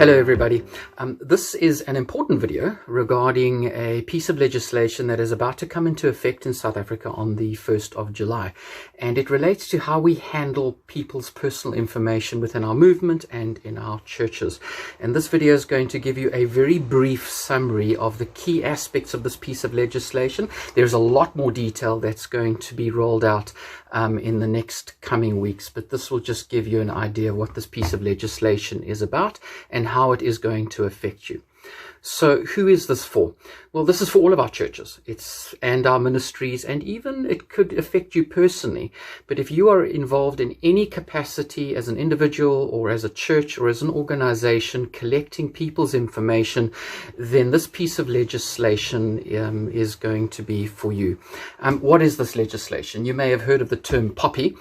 Hello everybody. This is an important video regarding a piece of legislation that is about to come into effect in South Africa on the 1st of July. And it relates to how we handle people's personal information within our movement and in our churches. And this video is going to give you a very brief summary of the key aspects of this piece of legislation. There's a lot more detail that's going to be rolled out in the next coming weeks, but this will just give you an idea of what this piece of legislation is about and how it is going to affect you. So who is this for? Well, this is for all of our churches and our ministries, and even it could affect you personally. But if you are involved in any capacity as an individual or as a church or as an organization collecting people's information, then this piece of legislation is going to be for you. What is this legislation? You may have heard of the term POPI.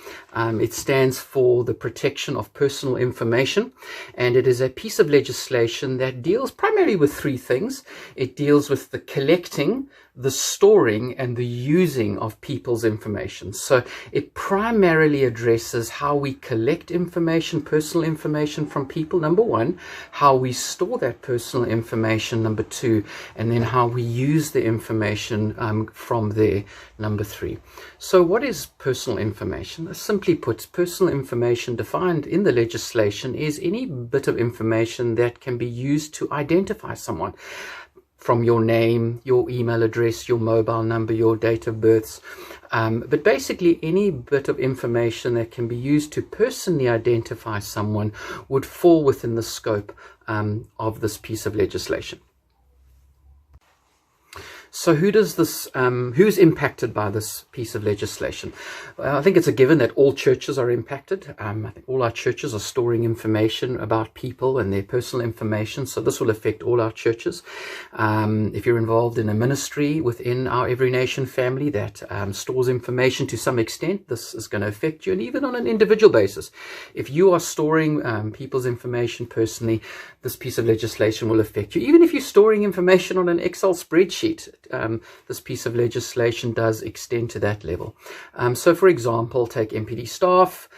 It stands for the Protection of Personal Information, and it is a piece of legislation that deals primarily with three things. It deals with the collecting, the storing, and the using of people's information. So it primarily addresses how we collect information, personal information from people, number one, how we store that personal information, number two, and then how we use the information from there, number three. So what is personal information? Simply put, personal information defined in the legislation is any bit of information that can be used to identify someone, from your name, your email address, your mobile number, your date of birth, but basically any bit of information that can be used to personally identify someone would fall within the scope of this piece of legislation. So who's impacted by this piece of legislation? Well, I think it's a given that all churches are impacted. I think all our churches are storing information about people and their personal information. So this will affect all our churches. If you're involved in a ministry within our Every Nation family that stores information to some extent, this is going to affect you. And even on an individual basis, if you are storing people's information personally, this piece of legislation will affect you. Even if you're storing information on an Excel spreadsheet, this piece of legislation does extend to that level. So for example, take MPD staff.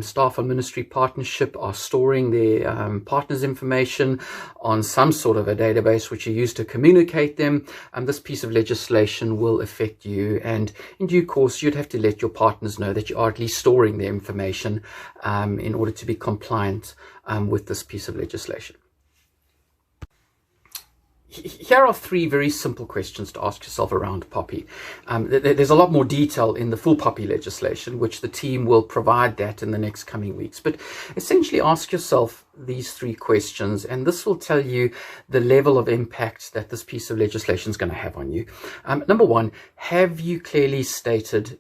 Staff on ministry partnership are storing their partners' information on some sort of a database which you use to communicate them. This piece of legislation will affect you, and in due course you'd have to let your partners know that you are at least storing their information in order to be compliant with this piece of legislation. Here are three very simple questions to ask yourself around POPI. There's a lot more detail in the full POPI legislation, which the team will provide that in the next coming weeks. But essentially ask yourself these three questions, and this will tell you the level of impact that this piece of legislation is going to have on you. Number one, have you clearly stated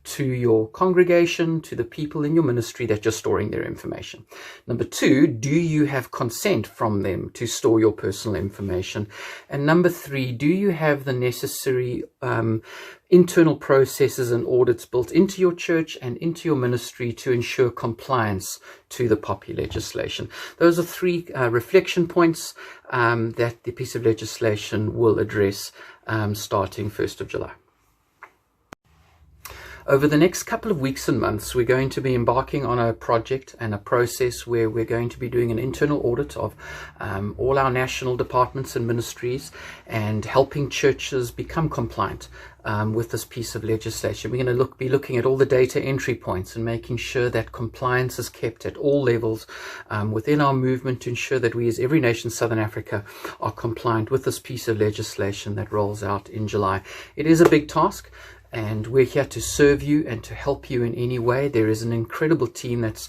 to your congregation, to the people in your ministry, that you're storing their information? Number two, do you have consent from them to store your personal information? And number three, do you have the necessary internal processes and audits built into your church and into your ministry to ensure compliance to the POPI legislation? Those are three reflection points that the piece of legislation will address starting 1st of July. Over the next couple of weeks and months, we're going to be embarking on a project and a process where we're going to be doing an internal audit of all our national departments and ministries and helping churches become compliant with this piece of legislation. We're going to be looking at all the data entry points and making sure that compliance is kept at all levels within our movement to ensure that we as Every Nation Southern Africa are compliant with this piece of legislation that rolls out in July. It is a big task, and we're here to serve you and to help you in any way. There is an incredible team that's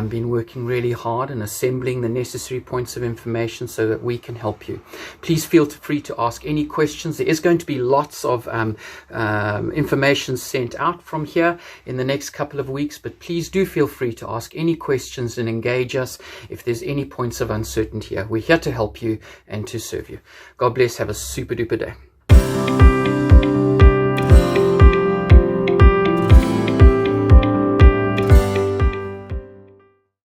been working really hard and assembling the necessary points of information so that we can help you. Please feel free to ask any questions. There is going to be lots of information sent out from here in the next couple of weeks, but please do feel free to ask any questions and engage us if there's any points of uncertainty here. We're here to help you and to serve you. God bless. Have a super duper day.